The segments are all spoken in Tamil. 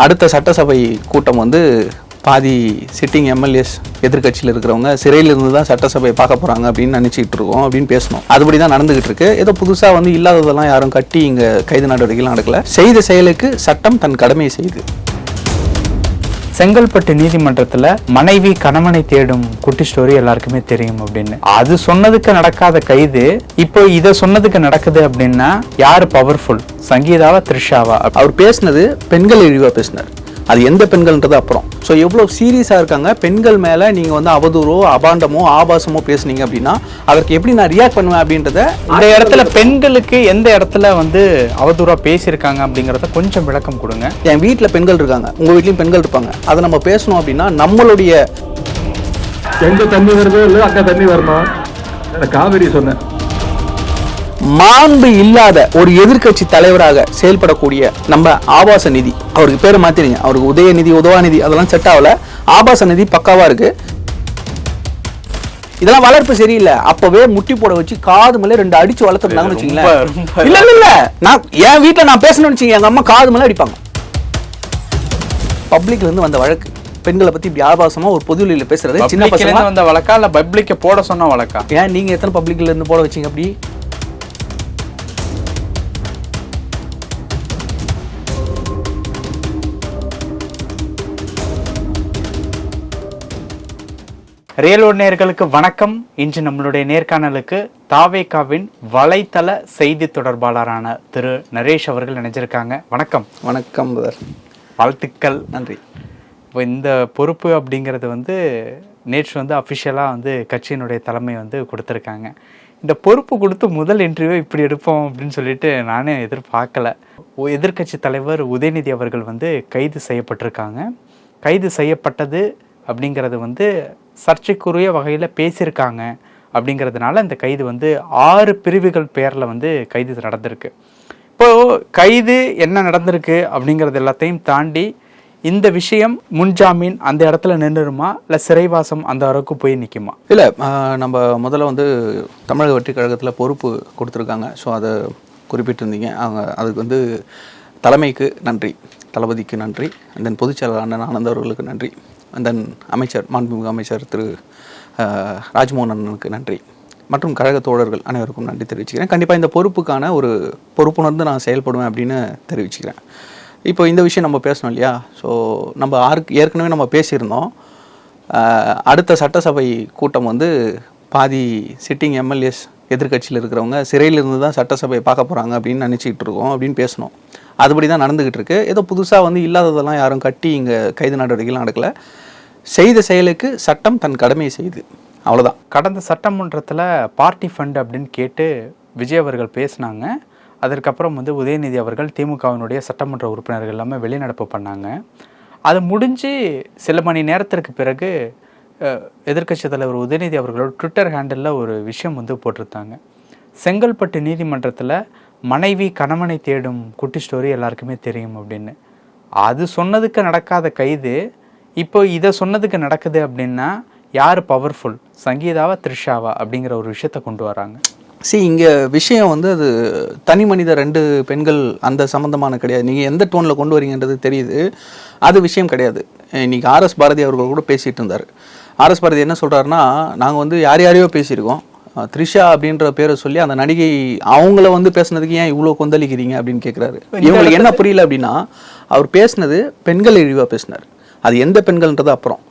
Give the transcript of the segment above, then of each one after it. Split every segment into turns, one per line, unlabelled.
அடுத்த சட்டசபை கூட்டம் வந்து பாதி சிட்டிங் எம்எல்ஏஸ் எதிர்கட்சியில் இருக்கிறவங்க சிறையிலிருந்து தான் சட்டசபையை பார்க்க போகிறாங்க அப்படின்னு நினச்சிக்கிட்டு இருக்கோம் அப்படின்னு பேசணும். அதுபடி தான் நடந்துகிட்டு இருக்கு. ஏதோ புதுசாக வந்து இல்லாததெல்லாம் யாரும் கட்டி இங்கே கைது நடவடிக்கைகள் நடக்கல. செய்த செயலுக்கு சட்டம் தன் கடமையை செய்யுது.
செங்கல்பட்டு நீதிமன்றத்தில் மனைவி கணவனை தேடும் குட்டி ஸ்டோரி எல்லாருக்குமே தெரியும் அப்படின்னு. அது சொன்னதுக்கு நடக்காத கைது இப்போ இதை சொன்னதுக்கு நடக்குது அப்படின்னா யாரு பவர்ஃபுல், சங்கீதாவா த்ரிஷாவா?
அவர் பேசினது பெண்கள் இழிவாக பேசினார். அது எந்த பெண்கள்ன்றது அப்புறம். ஸோ எவ்வளோ சீரியஸாக இருக்காங்க பெண்கள் மேலே நீங்கள் வந்து அவதூறோ அபாண்டமோ ஆபாசமோ பேசுனீங்க அப்படின்னா அதற்கு எப்படி நான் ரியாக்ட் பண்ணுவேன் அப்படின்றத
இந்த இடத்துல பெண்களுக்கு எந்த இடத்துல வந்து அவதூறா பேசியிருக்காங்க அப்படிங்கிறத கொஞ்சம் விளக்கம் கொடுங்க.
என் வீட்டில் பெண்கள் இருக்காங்க, உங்கள் வீட்லையும் பெண்கள் இருப்பாங்க. அதை நம்ம பேசணும் அப்படின்னா நம்மளுடைய
எங்க தண்ணி வருதோ இல்லை அங்க தண்ணி வரணும். காவிரி சொன்னேன்.
மாண்பு இல்லாத ஒரு எதிர்கட்சி தலைவராக செயல்படக்கூடிய நம்ம ஆபாச நிதி, அவருக்கு பேரை மாத்திரீங்க, அவருக்கு உதயநிதி உதவாநிதி அதெல்லாம் செட் ஆகல. ஆபாச நிதி பக்காவா இருக்கு. இதெல்லாம் வளர்ப்பு சரியில்லை. அப்பவே முட்டி போட வச்சு காது மேல 2 அடிச்சு வளர்த்துருந்தாங்கன்னு வச்சுங்களேன். இல்ல இல்ல நான் என் வீட்டுல நான் பேசணும்னு வச்சுங்க, எங்க அம்மா காது மேல அடிப்பாங்க. பப்ளிக்ல இருந்து வந்த வழக்கு பெண்களை பத்தி இப்படி ஆபாசமா ஒரு பொதுவெளியில பேசுறது சின்ன பசங்க
வந்த வழக்கா இல்ல பப்ளிக்க போட சொன்ன வழக்கா?
ஏன் நீங்க எத்தனை பப்ளிக்ல இருந்து போட வச்சீங்க அப்படி?
ரியல் வோர்ல்ட் நேயர்களுக்கு வணக்கம். இன்று நம்மளுடைய நேர்காணலுக்கு தாவேகாவின் வலைத்தள செய்தி தொடர்பாளரான திரு நரேஷ் அவர்கள் நினைச்சிருக்காங்க. வணக்கம்.
வணக்கம்,
வாழ்த்துக்கள்.
நன்றி.
இப்போ இந்த பொறுப்பு அப்படிங்கிறது வந்து நேற்று வந்து அஃபிஷியலாக வந்து கட்சியினுடைய தலைமை வந்து கொடுத்துருக்காங்க. இந்த பொறுப்பு கொடுத்து முதல் இன்டர்வியூ இப்படி எடுப்போம் அப்படின்னு சொல்லிட்டு நானே எதிர்பார்க்கல. எதிர்கட்சி தலைவர் உதயநிதி அவர்கள் வந்து கைது செய்யப்பட்டிருக்காங்க. கைது செய்யப்பட்டது அப்படிங்கிறது வந்து சர்ச்சைக்குரிய வகையில் பேசியிருக்காங்க. அப்படிங்கிறதுனால இந்த கைது வந்து 6 பிரிவுகள் பேரில் வந்து கைது நடந்திருக்கு. இப்போது கைது என்ன நடந்திருக்கு அப்படிங்கிறது எல்லாத்தையும் தாண்டி இந்த விஷயம் முன்ஜாமீன் அந்த இடத்துல நின்றுருமா இல்லை சிறைவாசம் அந்த அளவுக்கு போய் நிற்குமா?
இல்லை, நம்ம முதல்ல வந்து தமிழக வெற்றி கழகத்தில் பொறுப்பு கொடுத்துருக்காங்க. ஸோ அதை குறிப்பிட்டிருந்தீங்க. அவங்க அதுக்கு வந்து தலைமைக்கு நன்றி, தளபதிக்கு நன்றி, அண்ட் தென் பொதுச் செயலாளர் அண்ணன் ஆனந்த் அவர்களுக்கு நன்றி, அண்ட் தென் அமைச்சர் மாண்புமிகு அமைச்சர் திரு ராஜ்மோகன் அண்ணனுக்கு நன்றி, மற்றும் கழக தோழர்கள் அனைவருக்கும் நன்றி தெரிவிச்சுக்கிறேன். கண்டிப்பாக இந்த பொறுப்புக்கான ஒரு பொறுப்புணர்ந்து நான் செயல்படுவேன் அப்படின்னு தெரிவிச்சுக்கிறேன். இப்போ இந்த விஷயம் நம்ம பேசணும் இல்லையா? ஸோ நம்ம ஏற்கனவே நம்ம பேசியிருந்தோம். அடுத்த சட்டசபை கூட்டம் வந்து பாதி சிட்டிங் எம்எல்ஏஸ் எதிர்கட்சியில் இருக்கிறவங்க சிறையிலிருந்து தான் சட்டசபையை பார்க்க போகிறாங்க அப்படின்னு நினச்சிக்கிட்டு இருக்கோம் அப்படின்னு பேசணும். அதுபடி தான் நடந்துக்கிட்டு இருக்கு. ஏதோ புதுசாக வந்து இல்லாததெல்லாம் யாரும் கட்டி இங்கே கைது நடவடிக்கைகள் நடக்கல. செய்த செயலுக்கு சட்டம் தன் கடமையை செய்யுது, அவ்வளோதான்.
கடந்த சட்டமன்றத்தில் பார்ட்டி ஃபண்ட் அப்படின்னு கேட்டு விஜய் அவர்கள் பேசினாங்க. அதற்கப்புறம் வந்து உதயநிதி அவர்கள் திமுகவினுடைய சட்டமன்ற உறுப்பினர்கள் எல்லாமே வெளிநடப்பு பண்ணாங்க. அது முடிஞ்சு சில மணி நேரத்திற்கு பிறகு எதிர்க்கட்சி தலைவர் உதயநிதி அவர்களோட ட்விட்டர் ஹேண்டலில் ஒரு விஷயம் வந்து போட்டிருந்தாங்க. செங்கல்பட்டு நீதிமன்றத்தில் மனைவி கணவனை தேடும் குட்டி ஸ்டோரி எல்லாருக்குமே தெரியும் அப்படின்னு. அது சொன்னதுக்கு நடக்காத கைது இப்போ இதை சொன்னதுக்கு நடக்குது அப்படின்னா யார் பவர்ஃபுல், சங்கீதாவா த்ரிஷாவா அப்படிங்கிற ஒரு விஷயத்தை கொண்டு வராங்க.
இங்கே விஷயம் வந்து அது தனி மனித 2 பெண்கள் அந்த சம்மந்தமான கிடையாது. நீங்கள் எந்த டோனில் கொண்டு வரீங்கன்றது தெரியுது. அது விஷயம் கிடையாது. இன்றைக்கி RS பாரதி அவர்கள் கூட பேசிகிட்டு இருந்தார். RS பாரதி என்ன சொல்கிறாருன்னா, நாங்கள் வந்து யாரையோ பேசியிருக்கோம், த்ரிஷா அப்படின்ற பேரை சொல்லி அந்த நடிகை அவங்கள வந்து பேசுனதுக்கு ஏன் இவ்வளோ கொந்தளிக்கிறீங்க அப்படின்னு கேட்குறாரு. இவங்களுக்கு என்ன புரியல அப்படின்னா, அவர் பேசுனது பெண்கள் இழிவாக பேசினார். அது எந்த பெண்கள்ன்றது அப்புறம்.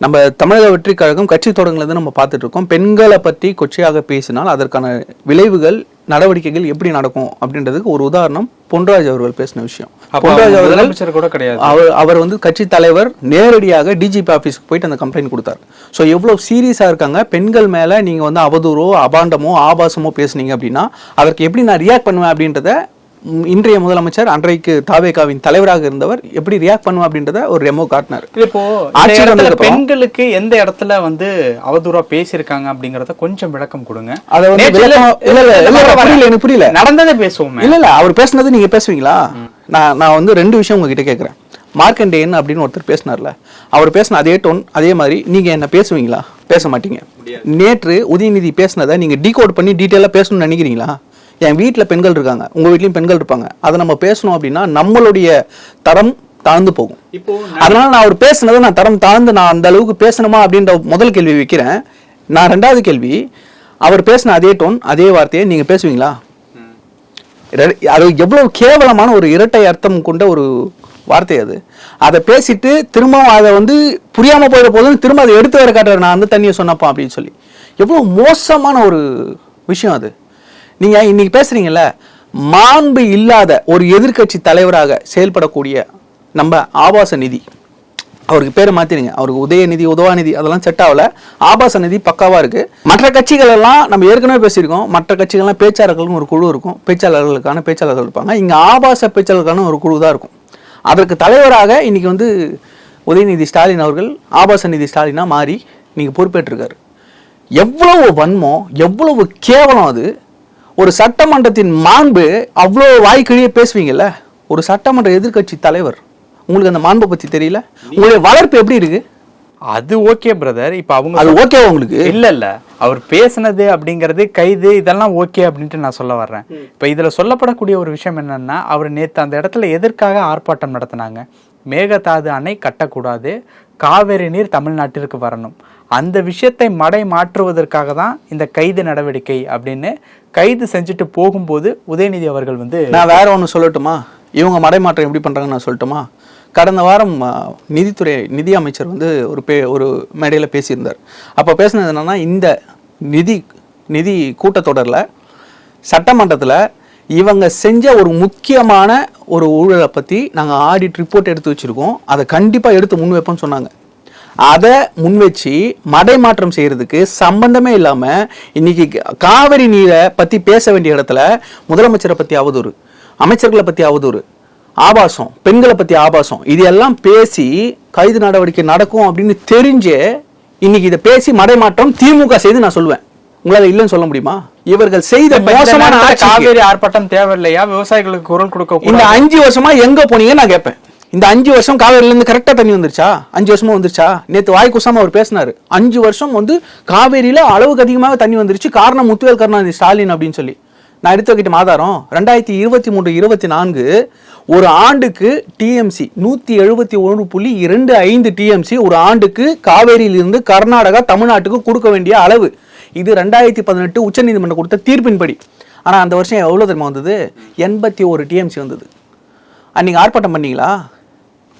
நம்ம தமிழக வெற்றி கழகம் கட்சி தொடங்குலேருந்து நம்ம பார்த்துட்டு இருக்கோம். பெண்களை பற்றி கொச்சையாக பேசினால் அதற்கான விளைவுகள் நடவடிக்கைகள் எப்படி நடக்கும் அப்படின்றதுக்கு ஒரு உதாரணம் பொன்ராஜ் அவர்கள் பேசின விஷயம். பொன்ராஜ் அவர்கள்
கூட கிடையாது.
அவர் வந்து கட்சி தலைவர் நேரடியாக டிஜிபி ஆஃபீஸ்க்கு போயிட்டு அந்த கம்ப்ளைண்ட் கொடுத்தார். ஸோ எவ்வளோ சீரியஸாக இருக்காங்க பெண்கள் மேலே நீங்கள் வந்து அவதூறோ அபாண்டமோ ஆபாசமோ பேசுனீங்க அப்படின்னா அதற்கு எப்படி நான் ரியாக்ட் பண்ணுவேன் அப்படின்றத இன்றைய முதலமைச்சர் அன்றைக்கு தாவேகாவின் தலைவராக இருந்தவர் எப்படி ரியாக்ட் பண்ணுவோம் அப்படின்றத ஒரு ரெமோ காட்டினார்.
இப்போ பெண்களுக்கு எந்த இடத்துல வந்து அவதூறா பேசியிருக்காங்க அப்படிங்கறத கொஞ்சம் விளக்கம் கொடுங்க.
எனக்கு புரியல,
நடந்ததை பேசுவோம்.
இல்ல அவர் பேசுனது நீங்க பேசுவீங்களா? நான் வந்து 2 விஷயம் உங்ககிட்ட கேட்கிறேன். மார்க்கண்டேயன் அப்படின்னு ஒருத்தர் பேசினார்ல, அவர் பேசின அதே டோன் அதே மாதிரி நீங்க என்ன பேசுவீங்களா? பேச மாட்டீங்க. நேற்று உதயநிதி பேசினதை நீங்க டீகோட் பண்ணி டீட்டெயிலாக பேசணும்னு நினைக்கிறீங்களா? என் வீட்டில் பெண்கள் இருக்காங்க, உங்கள் வீட்லேயும் பெண்கள் இருப்பாங்க. அதை நம்ம பேசணும் அப்படின்னா நம்மளுடைய தரம் தாழ்ந்து போகும். அதனால நான் அவர் பேசுனதை நான் தரம் தாழ்ந்து நான் அந்த அளவுக்கு பேசணுமா அப்படின்ற முதல் கேள்வி வைக்கிறேன். நான் ரெண்டாவது கேள்வி, அவர் பேசின அதே டோன் அதே வார்த்தையை நீங்க பேசுவீங்களா? அது எவ்வளவு கேவலமான ஒரு இரட்டை அர்த்தம் கொண்ட ஒரு வார்த்தை அது. அதை பேசிட்டு திரும்பவும் அதை வந்து புரியாம போயிட போதும் திரும்ப அதை எடுத்து வர காட்டுற நான் வந்து தண்ணியை சொன்னப்பா அப்படின்னு சொல்லி எவ்வளவு மோசமான ஒரு விஷயம் அது. நீங்க இன்னைக்கு பேசுறீங்கல்ல, மாண்பு இல்லாத ஒரு எதிர்க்கட்சி தலைவராக செயல்படக்கூடிய நம்ம ஆபாச நிதி, அவருக்கு பேரை மாத்திருங்க, அவருக்கு உதயநிதி உதவாநிதி அதெல்லாம் செட் ஆகல, ஆபாச நிதி பக்காவா இருக்கு. மற்ற கட்சிகள் எல்லாம் நம்ம ஏற்கனவே பேசியிருக்கோம், மற்ற கட்சிகள்லாம் பேச்சாளர்களும் ஒரு குழு இருக்கும், பேச்சாளர்களுக்கான பேச்சாளர்கள் இருப்பாங்க. இங்க ஆபாச பேச்சாளர்களுக்கான ஒரு குழு தான் இருக்கும். அதற்கு தலைவராக இன்னைக்கு வந்து உதயநிதி ஸ்டாலின் அவர்கள் ஆபாச நிதி ஸ்டாலினா மாறி நீங்க பொறுப்பேற்றிருக்காரு. எவ்வளவு வன்மம், எவ்வளவு கேவலம் அது. ஒரு சட்டமன்றத்தின் மாண்பு அவ்வளோ வாய்க்கிழியே பேசுவீங்கல்ல, ஒரு சட்டமன்ற எதிர்க்கட்சி தலைவர், உங்களுக்கு அந்த மாண்பை பத்தி தெரியல? உங்களுடைய வளர்ப்பு எப்படி இருக்கு?
அது ஓகே பிரதர். இப்ப அவங்க
அது ஓகே உங்களுக்கு
இல்ல அவர் பேசுனது அப்படிங்கிறது கைது இதெல்லாம் ஓகே அப்படின்ட்டு நான் சொல்ல வர்றேன். இப்ப இதுல சொல்லப்படக்கூடிய ஒரு விஷயம் என்னன்னா, அவர் நேத்து அந்த இடத்துல எதற்காக ஆர்ப்பாட்டம் நடத்தினாங்க? மேகதாது அணை கட்டக்கூடாது, காவேரி நீர் தமிழ்நாட்டிற்கு வரணும், அந்த விஷயத்தை மடை மாற்றுவதற்காக தான் இந்த கைது நடவடிக்கை அப்படின்னு கைது செஞ்சுட்டு போகும்போது உதயநிதி அவர்கள் வந்து,
நான் வேற ஒன்று சொல்லட்டுமா, இவங்க மடைமாற்றம் எப்படி பண்றாங்கன்னு நான் சொல்லட்டுமா? கடந்த வாரம் நிதி அமைச்சர் வந்து ஒரு மேடையில் பேசியிருந்தார். அப்போ பேசினது என்னன்னா, இந்த நிதி கூட்டத்தொடரில் சட்டமன்றத்தில் இவங்க செஞ்ச ஒரு முக்கியமான ஒரு ஊழலை பற்றி நாங்கள் ஆடிட் ரிப்போர்ட் எடுத்து வச்சுருக்கோம், அதை கண்டிப்பாக எடுத்து முன்வைப்போம்னு சொன்னாங்க. அதை முன்வச்சு மடைமாற்றம் செய்யறதுக்கு சம்பந்தமே இல்லாமல் இன்னைக்கு காவிரி நீரை பற்றி பேச வேண்டிய இடத்துல முதலமைச்சரை பற்றி அவதூறு, அமைச்சர்களை பற்றி அவதூறு, ஆபாசம், பெண்களை பற்றி ஆபாசம், இது எல்லாம் பேசி கைது நடவடிக்கை நடக்கும் அப்படின்னு தெரிஞ்சு இன்னைக்கு இதை பேசி மடைமாற்றம் திமுக செய்து நான் சொல்லுவேன். உங்களால இல்லைன்னு சொல்ல முடியுமா? இவர்கள் செய்த மோசமான
காவேரி ஆர்ப்பாட்டம் தேவையில்லையா? விவசாயிகளுக்கு குரல் கொடுக்க
இந்த 5 வருஷமா எங்க போனீங்க நான் கேட்பேன். இந்த 5 வருஷம் காவேரியில இருந்து கரெக்டா தண்ணி வந்துருச்சா? 5 வருஷமா வந்துருச்சா? நேத்து வாய் குசாம அவர் பேசினாரு, 5 வருஷம் வந்து காவேரியில அளவுக்கு அதிகமாக தண்ணி வந்துருச்சு, காரணம் முத்துவேல் கருணாநிதி ஸ்டாலின் அப்படின்னு சொல்லி. நான் எடுத்து வைக்கிட்ட ஆதாரம் 2023-24 ஒரு ஆண்டுக்கு டிஎம்சி 171.25 டிஎம்சி ஒரு ஆண்டுக்கு காவேரியிலிருந்து கர்நாடகா தமிழ்நாட்டுக்கு கொடுக்க வேண்டிய அளவு. இது 2018 உச்சநீதிமன்றம் கொடுத்த தீர்ப்பின்படி. ஆனால் அந்த வருஷம் எவ்வளோ தெரியுமா வந்தது? 81 டிஎம்சி வந்தது. அன்னைக்கு ஆர்ப்பாட்டம் பண்ணீங்களா?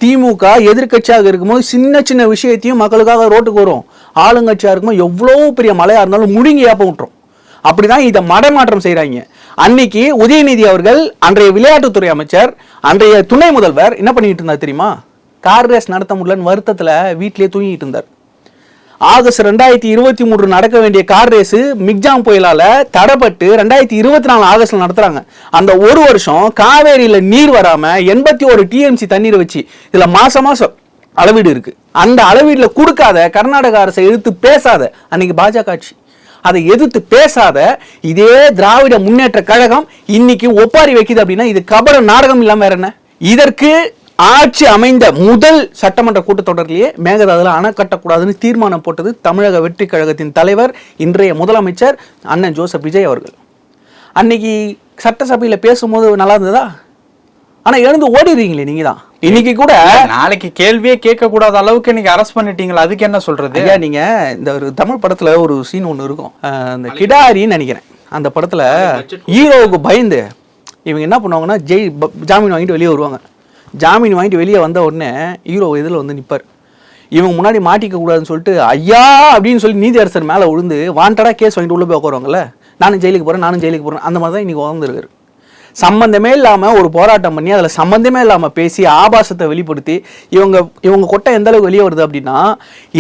திமுக எதிர்கட்சியாக இருக்கும்போது சின்ன சின்ன விஷயத்தையும் மக்களுக்காக ரோட்டுக்கு வரும், ஆளுங்கட்சியாக இருக்கும்போது எவ்வளோ பெரிய மழையாக இருந்தாலும் முழுங்கி ஏப்ப விட்டுரும். அப்படிதான் இதை மடமாற்றம் செய்யறாங்க. அன்னைக்கு உதயநிதி அவர்கள், அன்றைய விளையாட்டுத்துறை அமைச்சர், அன்றைய துணை முதல்வர் என்ன பண்ணிட்டு இருந்தார் தெரியுமா? கார் ரேஸ் நடத்த முடியலன்னு வருத்தத்துல வீட்டிலேயே தூங்கிட்டு இருந்தார். ஆகஸ்ட் 2023 நடக்க வேண்டிய கார் ரேஸ் மிக்ஜாம் புயலால தடைப்பட்டு 2024 ஆகஸ்ட்ல நடத்துறாங்க. அந்த ஒரு வருஷம் காவேரியில நீர் வராம 81 டிஎம்சி தண்ணீர் வச்சு இதுல மாசம் அளவீடு இருக்கு. அந்த அளவீடுல கொடுக்காத கர்நாடக அரசை எதிர்த்து பேசாத அன்னைக்கு பாஜக ஆட்சி, அதை எதிர்த்து பேசாத இதே திராவிட முன்னேற்ற கழகம் இன்னைக்கு ஒப்பாரி வைக்குது அப்படின்னா இது கபட நாடகம் இல்லாம வேற என்ன? இதற்கு ஆட்சி அமைந்த முதல் சட்டமன்ற கூட்டத்தொடரிலேயே மேகதாதுல அணை கட்டக்கூடாதுன்னு தீர்மானம் போட்டது தமிழக வெற்றி கழகத்தின் தலைவர், இன்றைய முதலமைச்சர் அண்ணன் ஜோசப் விஜய் அவர்கள். அன்னைக்கு சட்டசபையில பேசும்போது நல்லா இருந்ததா? ஆனா எழுந்து ஓடிடுறீங்களே நீங்க தான். இன்னைக்கு கூட
நாளைக்கு கேள்வியே கேட்க கூடாத அளவுக்கு நீங்க அரெஸ்ட் பண்ணிட்டீங்களா? அதுக்கு என்ன சொல்றது?
நீங்க இந்த ஒரு தமிழ் படத்துல ஒரு சீன் ஒண்ணு இருக்கும், அந்த கிடாரின்னு நினைக்கிறேன். அந்த படத்துல ஹீரோவுக்கு பயந்து இவங்க என்ன பண்ணுவாங்கன்னா ஜாமீன் வாங்கிட்டு வெளியே வருவாங்க. ஜாமீன் வாங்கிட்டு வெளியே வந்த உடனே ஹீரோ இதில் வந்து நிற்பார். இவங்க முன்னாடி மாட்டிக்க கூடாதுன்னு சொல்லிட்டு ஐயா அப்படின்னு சொல்லி நீதியரசர் மேலே விழுந்து வாண்டடா கேஸ் வாங்கிட்டு உள்ள போய் உட்காருவாங்கல்ல, நானும் ஜெயிலுக்கு போகிறேன். அந்த மாதிரி தான் இன்னைக்கு உட்காந்துருக்காரு. சம்பந்தமே இல்லாமல் ஒரு போராட்டம் பண்ணி அதில் சம்பந்தமே இல்லாமல் பேசி ஆபாசத்தை வெளிப்படுத்தி இவங்க கொட்டை எந்த அளவுக்கு வெளியே வருது அப்படின்னா,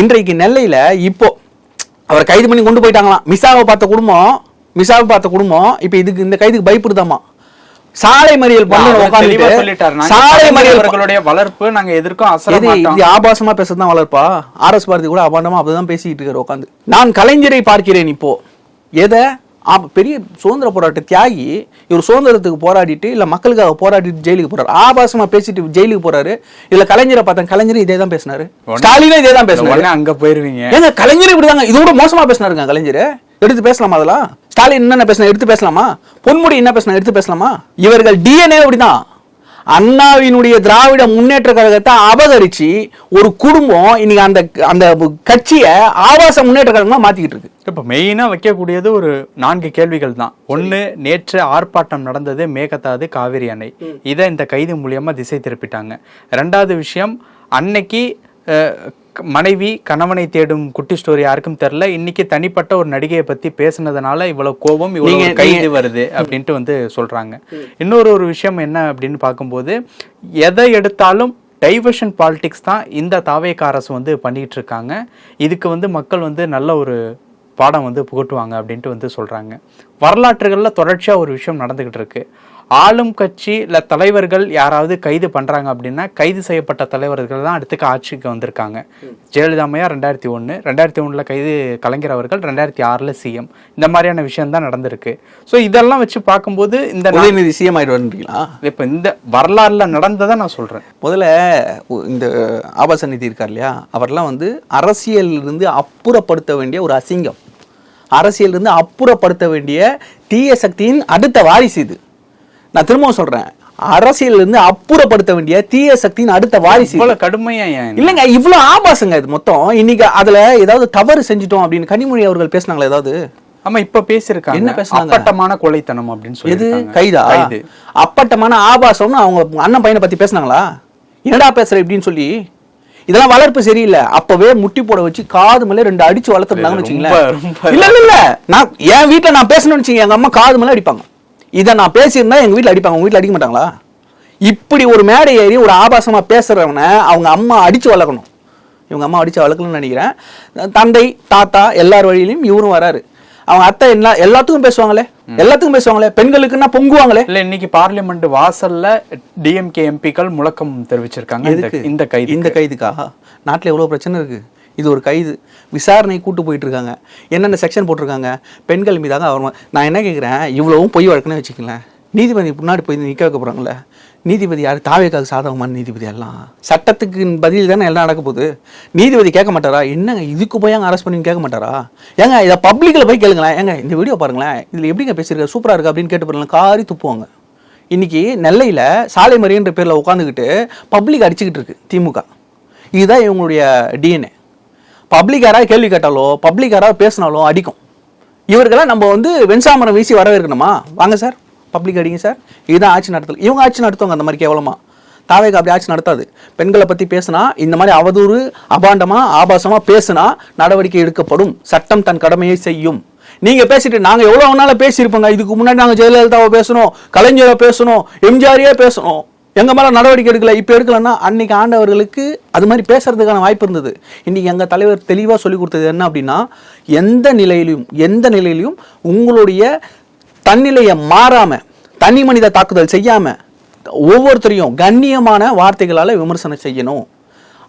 இன்றைக்கு நெல்லையில் இப்போ அவரை கைது பண்ணி கொண்டு போயிட்டாங்களாம். மிசாவை பார்த்த குடும்பம் இப்போ இதுக்கு இந்த கைதுக்கு பயப்படுதாமா. சாலை மறியல்
வளர்ப்பு நாங்க எதிர்க்கும்.
இது ஆபாசமா பேசுறதுதான் வளர்ப்பா? ஆர்எஸ் பாரதி கூட அபாண்டமா அப்படிதான் பேசிட்டு இருக்காரு உட்காந்து. நான் கலைஞரை பார்க்கிறேன் இப்போ. எதை? பெரிய சுதந்திர போராட்ட தியாகி இவர் சுதந்திரத்துக்கு போராடிட்டு இல்ல மக்களுக்காக போராடிட்டு ஜெயிலுக்கு போறாரு, ஆபாசமா பேசிட்டு ஜெயிலுக்கு போறாரு. இதுல கலைஞரை பார்த்தேன், கலைஞர் இதே தான் பேசினாரு, ஸ்டாலினும் இதே தான் பேசினாரு.
அங்க போயிருவீங்க
ஏங்க கலைஞர் இப்படிதாங்க, இதோட மோசமா பேசினாருங்க கலைஞர். எடுத்து பேசலாமா? அதெல்லாம் ஸ்டாலின் என்ன பேசினா எடுத்து பேசலாமா? பொன்முடி என்ன பேசினா எடுத்து பேசலாமா? இவர்கள் டிஎன்ஏ அப்படிதான். அண்ணாவினுடைய திராவிட முன்னேற்ற கழகத்தை அபகரிச்சு ஒரு குடும்பம் இன்னைக்கு அந்த அந்த கட்சியை ஆபாச முன்னேற்ற கழகமா மாத்திக்கிட்டு இருக்கு.
இப்போ மெயினாக வைக்கக்கூடியது ஒரு 4 கேள்விகள் தான். ஒன்று, நேற்று ஆர்ப்பாட்டம் நடந்தது மேகதாது காவிரி அணை, இதை இந்த கைது மூலியமா திசை திருப்பிட்டாங்க. 2வது விஷயம், அன்னைக்கு மனைவி கணவனை தேடும் குட்டி ஸ்டோரி யாருக்கும் தெரியல, இன்னைக்கு தனிப்பட்ட ஒரு நடிகையை பத்தி பேசுனதுனால இவ்வளவு கோபம், இவ்வளவு கைது வருது அப்படின்ட்டு வந்து சொல்றாங்க. இன்னொரு விஷயம் என்ன அப்படின்னு பார்க்கும்போது, எதை எடுத்தாலும் டைவர்ஷன் பாலிடிக்ஸ் தான் இந்த தாவேக அரசு வந்து பண்ணிட்டு இருக்காங்க. இதுக்கு வந்து மக்கள் வந்து நல்ல ஒரு பாடம் வந்து புகட்டுவாங்க அப்படின்ட்டு வந்து சொல்றாங்க. வரலாற்றுகள்ல தொடர்ச்சியா ஒரு விஷயம் நடந்துகிட்டு இருக்கு. ஆளும் கட்சி இல்லை தலைவர்கள் யாராவது கைது பண்ணுறாங்க அப்படின்னா கைது செய்யப்பட்ட தலைவர்கள் தான் அடுத்துக்கு ஆட்சிக்கு வந்திருக்காங்க. ஜெயலலிதா அம்மையார் 2001, 2001 கைது கலைஞர் அவர்கள், 2006 சிஎம். இந்த மாதிரியான விஷயம் தான் நடந்திருக்கு. ஸோ இதெல்லாம் வச்சு பார்க்கும்போது இந்த
உதயநிதி சிஎம் ஆயிடுவாருங்களா?
இப்போ இந்த வரலாறுல நடந்ததை நான் சொல்கிறேன்.
முதல்ல இந்த ஆபாச நிதி இருக்கார் இல்லையா, அவரெல்லாம் வந்து அரசியலிருந்து அப்புறப்படுத்த வேண்டிய ஒரு அசிங்கம், அரசியலிருந்து அப்புறப்படுத்த வேண்டிய தீய சக்தியின் அடுத்த வாரிசு இது. நான் திரும்பவும் சொல்றேன், அரசியல் இருந்து அப்புறப்படுத்த வேண்டிய தீய சக்தியின் அடுத்த வாரிசு.
இவ்வளவு கடுமையா
இல்லைங்க, இவ்வளவு ஆபாசங்க இது மொத்தம். இன்னைக்கு அதுல ஏதாவது தவறு செஞ்சுட்டோம் அப்படின்னு கனிமொழி அவர்கள் பேசினாங்களா ஏதாவது?
ஆமா, இப்ப பேசிருக்காங்க.
என்ன பேசுனாங்க?
அப்பட்டமான கொலைத்தனம் அப்படின்னு சொல்லி.
எது கைதா? அப்பட்டமான ஆபாசம்னு அவங்க அண்ணன் பையனை பத்தி பேசினாங்களா? என்னடா பேசுற இப்படின்னு சொல்லி. இதெல்லாம் வளர்ப்பு சரியில்லை. அப்பவே முட்டி போட வச்சு காது மேல 2 அடிச்சு வளர்த்துருந்தாங்கன்னு வச்சுங்களேன். இல்ல இல்ல இல்ல, நான் என் வீட்டுல நான் பேசணும்னு வச்சுங்க, எங்க அம்மா காது மேல அடிப்பாங்க. இதை நான் பேசியிருந்தா எங்க வீட்டுல அடிப்பாங்க, உங்க வீட்டுல அடிக்க மாட்டாங்களா? இப்படி ஒரு மேடை ஏறி ஒரு ஆபாசமா பேசுறவனை அவங்க அம்மா அடிச்சு வளர்க்கணும். இவங்க அம்மா அடிச்சு வளர்க்கணும்னு நினைக்கிறேன். தந்தை தாத்தா எல்லார் வழியிலையும் இவரும் வராரு. அவங்க அத்தை எல்லாத்துக்கும் பேசுவாங்களே, எல்லாத்துக்கும் பேசுவாங்களே, பெண்களுக்குன்னா பொங்குவாங்களே.
இல்ல, இன்னைக்கு பார்லிமெண்ட் வாசல்ல டிஎம்கே எம்பிக்கள் முழக்கம் தெரிவிச்சிருக்காங்க. இந்த
கைதுக்கா? நாட்டுல எவ்வளவு பிரச்சனை இருக்கு. இது ஒரு கைது, விசாரணை கூட்டு போயிட்டு இருக்காங்க. என்னென்ன செக்ஷன் போட்டிருக்காங்க பெண்கள் மீதாக. அவர் நான் என்ன கேட்குறேன், இவ்வளவும் பொய் வழக்குன்னு வச்சுக்கங்களேன், நீதிபதி முன்னாடி போய் நிற்க வைக்க போகிறாங்களே, நீதிபதி யார்? தாவேக்காவுக்கு சாதகமான நீதிபதி எல்லாம் சட்டத்துக்கு பதில் தானே எல்லாம் நடக்க போகுது. நீதிபதி கேட்க மாட்டாரா? என்னங்க இதுக்கு போய் அங்கே அரெஸ்ட் பண்ணி கேட்க மாட்டாரா? ஏங்க இதை பப்ளிக்கில் போய் கேளுங்களேன், ஏங்க இந்த வீடியோ பாருங்களேன், இதில் எப்படிங்க பேசியிருக்க, சூப்பராக இருக்கா அப்படின்னு கேட்டு பாருங்களேன், காரி துப்புவாங்க. இன்னைக்கு நெல்லையில் சாலை மறியன்ற பேரில் உட்காந்துக்கிட்டு பப்ளிக் அடிச்சுக்கிட்டு இருக்கு திமுக. இதுதான் இவங்களுடைய டிஎன்ஏ. பப்ளிக் யாராவது கேள்வி கேட்டாலோ, பப்ளிக் யாராவது பேசினாலும் அடிக்கும். இவர்களெல்லாம் நம்ம வந்து வெண்சாமரம் வீசி வரவேற்கணுமா? வாங்க சார், பப்ளிக் அடிங்க சார். இதுதான் ஆட்சி நடத்தல். இவங்க ஆட்சி நடத்துவாங்க அந்த மாதிரி கேவலமா. தாவேக அப்படி ஆட்சி நடத்தாது. பெண்களை பற்றி பேசினா, இந்த மாதிரி அவதூறு அபாண்டமா ஆபாசமா பேசினா நடவடிக்கை எடுக்கப்படும். சட்டம் தன் கடமையை செய்யும். நீங்க பேசிட்டு நாங்க எவ்வளவு நாள பேசியிருப்போங்க. இதுக்கு முன்னாடி நாங்க ஜெயலலிதாவை பேசணும், கலைஞரை பேசணும், எம்ஜிஆரையே பேசணும், எங்க மேல நடவடிக்கை எடுக்கல. இப்ப எடுக்கலன்னா அன்னைக்கு ஆண்டவர்களுக்கு அது மாதிரி பேசுறதுக்கான வாய்ப்பு இருந்தது. இன்னைக்கு எங்க தலைவர் தெளிவா சொல்லி கொடுத்தது என்ன அப்படின்னா, எந்த நிலையிலையும் உங்களுடைய தன்னிலையை மாறாம, தனி மனித தாக்குதல் செய்யாம, ஒவ்வொருத்தரையும் கண்ணியமான வார்த்தைகளால விமர்சனம் செய்யணும்,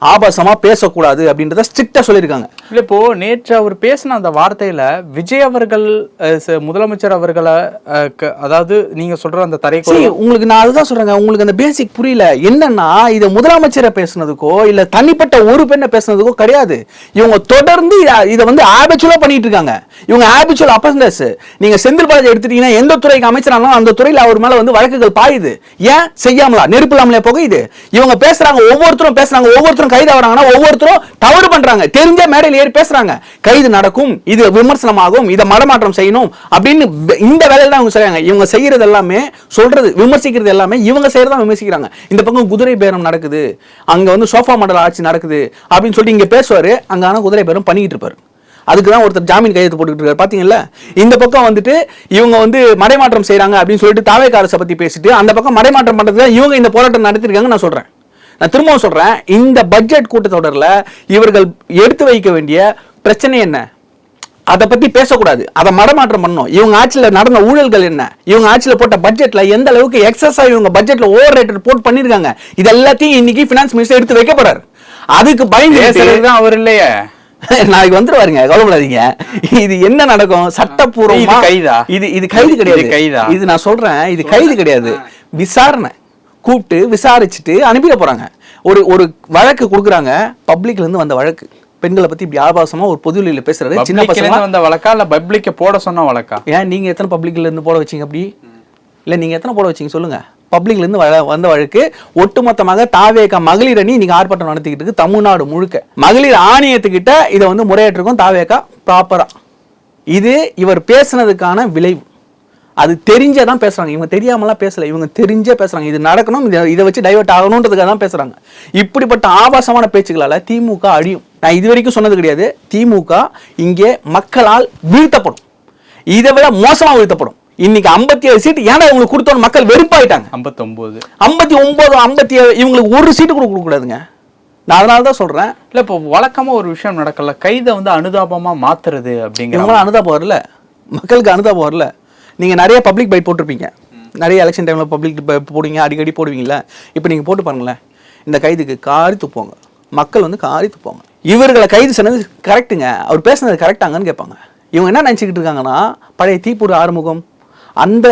ஆபாசமா பேசக்கூடாது அப்படின்றத ஸ்ட்ரிக்டா சொல்லியிருக்காங்க.
இல்ல, இப்போ நேற்று அவர் பேசின அந்த வார்த்தையில விஜய் அவர்கள் முதலமைச்சர் அவர்களை, அதாவது நீங்க சொல்ற அந்த தரை,
உங்களுக்கு நான் அதுதான் சொல்றேங்க, உங்களுக்கு அந்த பேசிக் புரியல. என்னன்னா, இதை முதலமைச்சரை பேசுனதுக்கோ இல்ல தனிப்பட்ட ஒரு பெண்ணை பேசுனதுக்கோ கிடையாது. இவங்க தொடர்ந்து இதை வந்து ஆபிச்சுவலா பண்ணிட்டு இருக்காங்க. இவங்க ஆபிச்சுவல் அப்பண்டஸ். நீங்க செந்தில் பாலாஜி எடுத்துட்டீங்கன்னா, எந்த துறைக்கு அமைச்சராலும் அந்த துறையில அவர் மேல வந்து வழக்குகள் பாயுது. ஏன் செய்யாமலா? நெருப்பு இல்லாமலே புகையுது. இவங்க பேசுறாங்க, ஒவ்வொருத்தரும் பேசுறாங்க, ஒவ்வொருத்தரும் கைது ஆகுறாங்கன்னா ஒவ்வொருத்தரும் தவறு பண்றாங்க, தெரிஞ்ச மேடையில் ஏறி பேசுறாங்க. கைது நடக்கும், இது விமர்சனமாகும், இதை மடமாற்றம் செய்யணும் அப்படின்னு இந்த வேலையில தான் அவங்க செய்றாங்க. இவங்க செய்யறது எல்லாமே, சொல்றது விமர்சிக்கிறது எல்லாமே இவங்க செய்யறதா விமர்சிக்கிறாங்க. இந்த பக்கம் குதிரை பேரம் நடக்குது, அங்க வந்து சோஃபா மாடல் ஆட்சி நடக்குது அப்படின்னு சொல்லிட்டு இங்க பேசுவாரு, அங்க ஆனா குதிரை பேரம் பண்ணிட்டு இருப்பாரு. அதுக்கு தான் ஒருத்தர் ஜாமீன் கையெழுத்து போட்டுக்கிட்டு இருக்காரு பாத்தீங்களா. இந்த பக்கம் வந்துட்டு இவங்க வந்து மடைமாற்றம் செய்யறாங்க அப்படின்னு சொல்லிட்டு தாவேக அரசை பத்தி பேசிட்டு, அந்த பக்கம் மடைமாற்றம் பண்றது இவங்க இந்த போராட்டம் நடத்திருக்காங்க. நான் சொல்றேன், நான் திரும்பவும் சொல்றேன், இந்த பட்ஜெட் கூட்டத்தொடர்ல இவர்கள் எடுத்து வைக்க வேண்டிய பிரச்சனை என்ன, அதை பத்தி பேசக்கூடாது, அதை மடமாற்றம் பண்ணணும். இவங்க ஆட்சியில் நடந்த ஊழல்கள் என்ன, இவங்க ஆட்சியில் போட்ட பட்ஜெட்ல எந்த அளவுக்கு எக்ஸஸா இவங்க பட்ஜெட்ல ஓவர் ரேட்டட் போட் பண்ணிருக்காங்க, இது எல்லாத்தையும் இன்னைக்கு பினான்ஸ் மினிஸ்டர் எடுத்து வைக்க போறாரு. அதுக்கு பயந்து
அவர் இல்லையே,
நாளைக்கு வந்துருவாருங்க, கவலைப்படாதீங்க. இது என்ன நடக்கும் சட்டப்பூர்வமா? இது கைது கிடையாது. இது நான் சொல்றேன், இது கைது கிடையாது, விசாரணை கூப்பிட்டு விசாரிச்சுட்டு அனுப்பிட போறாங்க. ஒரு வழக்கு கொடுக்குறாங்க, பப்ளிக்ல இருந்து வந்த வழக்கு, பெண்களை பத்தி இப்படி ஆபாசமா ஒரு பொதுவெளியில பேசுறது. சின்ன பசங்க
வந்த வழக்கா இல்ல பப்ளிக்க போட சொன்ன வழக்கா?
ஏன் நீங்க எத்தனை பப்ளிக்ல இருந்து போட வச்சீங்க? அப்படி இல்ல, நீங்க எத்தனை போட வச்சீங்க சொல்லுங்க. பப்ளிக்லேருந்து வந்த வழக்கு. ஒட்டுமொத்தமாக தாவேக மகளிர் அணி இன்னைக்கு ஆர்ப்பாட்டம் நடத்திக்கிட்டு இருக்கு தமிழ்நாடு முழுக்க. மகளிர் ஆணையத்துக்கிட்ட இதை வந்து முறையேற்றிருக்கும் தாவேக ப்ராப்பராக. இது இவர் பேசுனதுக்கான விளைவு. அது தெரிஞ்சதான் பேசுறாங்க, இவங்க தெரியாமலாம் பேசல, இவங்க தெரிஞ்சே பேசுறாங்க. இது நடக்கணும், இதை வச்சு டைவர்ட் ஆகணுன்றதுக்காக தான் பேசுறாங்க. இப்படிப்பட்ட ஆபாசமான பேச்சுக்களால திமுக அழியும். நான் இது வரைக்கும் சொன்னது கிடையாது. திமுக இங்கே மக்களால் வீழ்த்தப்படும், இதை விட மோசமா வீழ்த்தப்படும். இன்னைக்கு 57 சீட்டு ஏன்னா இவங்களுக்கு கொடுத்தோன்னு மக்கள் வெறுப்பாயிட்டாங்க. 59 இவங்களுக்கு ஒரு சீட்டு கூட கொடுக்க கூடாதுங்க. நான் அதனால தான் சொல்றேன்.
இல்ல இப்போ வழக்கமா ஒரு விஷயம் நடக்கல, கைதை வந்து அனுதாபமா மாத்துறது அப்படிங்கிற.
அனுதாபம் வரல, மக்களுக்கு அனுதாபம் வரல. நீங்க நிறைய பப்ளிக் பைட் போட்டிருப்பீங்க, நிறைய எலெக்ஷன் டைம்ல பப்ளிக் போடுவீங்க, அடிக்கடி போடுவீங்கல்ல. இப்போ நீங்க போட்டு பாருங்களேன், இந்த கைதுக்கு காரி துப்புவாங்க, மக்கள் வந்து காரி துப்புவாங்க. இவர்களை கைது சொன்னது கரெக்டுங்க, அவர் பேசுனது கரெக்டாங்கன்னு கேட்பாங்க. இவங்க என்ன நினச்சிக்கிட்டு இருக்காங்கன்னா, பழைய தீப்பூர் ஆறுமுகம் அந்த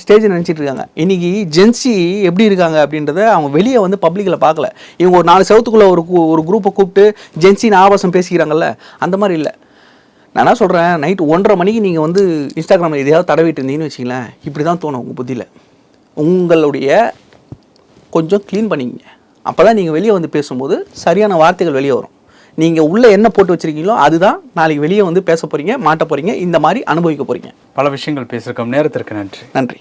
ஸ்டேஜ் நினச்சிட்டு இருக்காங்க. இன்னைக்கு ஜென்சி எப்படி இருக்காங்க அப்படின்றத அவங்க வெளியே வந்து பப்ளிக்கில் பார்க்கல. இவங்க ஒரு 4 செவத்துக்குள்ளே ஒரு குரூப்பை கூப்பிட்டு ஜென்சின்னு ஆபாசம் பேசிக்கிறாங்கல்ல, அந்த மாதிரி இல்லை. நான் என்ன சொல்கிறேன், நைட்டு 1:30 மணிக்கு நீங்கள் வந்து இன்ஸ்டாகிராமில் எதையாவது தடவிட்டு இருந்தீங்கன்னு வச்சிங்களேன், இப்படி தான் தோணும் உங்கள் புத்தியில். உங்களுடைய கொஞ்சம் க்ளீன் பண்ணிக்கங்க. அப்போ தான் நீங்கள் வெளியே வந்து பேசும்போது சரியான வார்த்தைகள் வெளியே வரும். நீங்கள் உள்ளே என்ன போட்டு வச்சுருக்கீங்களோ அதுதான் நாளைக்கு வெளியே வந்து பேச போகிறீங்க, மாட்ட போகிறீங்க, இந்த மாதிரி அனுபவிக்க போகிறீங்க.
பல விஷயங்கள் பேசியிருக்கோம். நேரத்திற்கு நன்றி.
நன்றி.